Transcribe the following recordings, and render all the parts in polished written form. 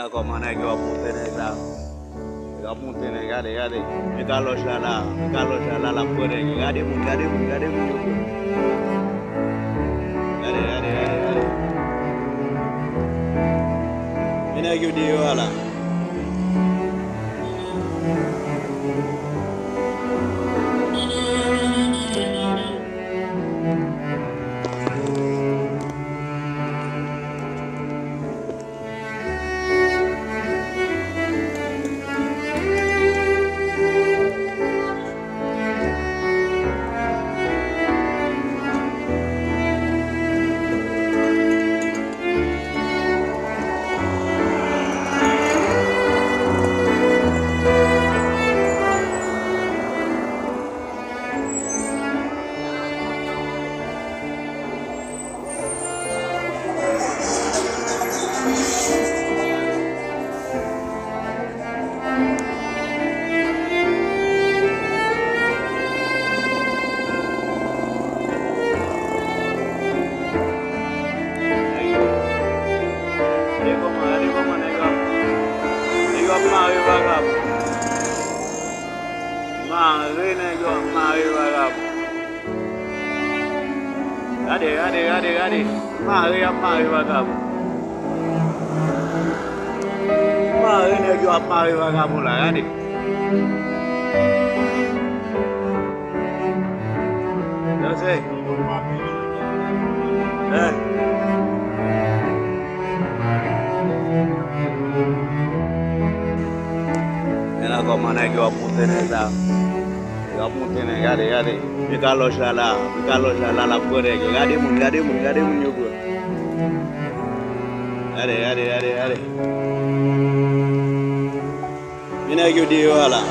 Mira cómo no hay que apuntar en esa. Que apunten en gare, gare. Me calo shala la puede. Gare, gare, gare, gare, gare, gare, gare. Mira que digo ala. Gade. Mari vagabundo. Mari nego mari vagabundo lá, gade. Eu sei. Era como nego apunta nessa. Apunta ne gade. Me calo shala la puede. Gade mun yugo. Gade. Mina que digo ala.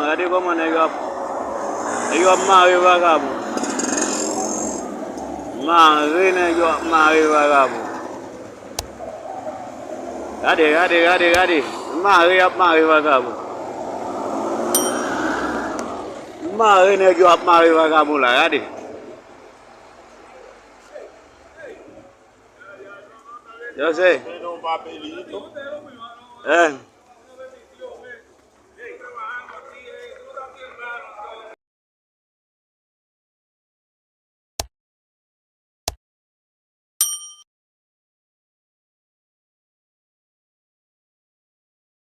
Ade como nego mari vagabundo. Mari vagabundo. Gade. Mari vagabundo. Mari nego mari vagabundo lá, gade. Eu sei.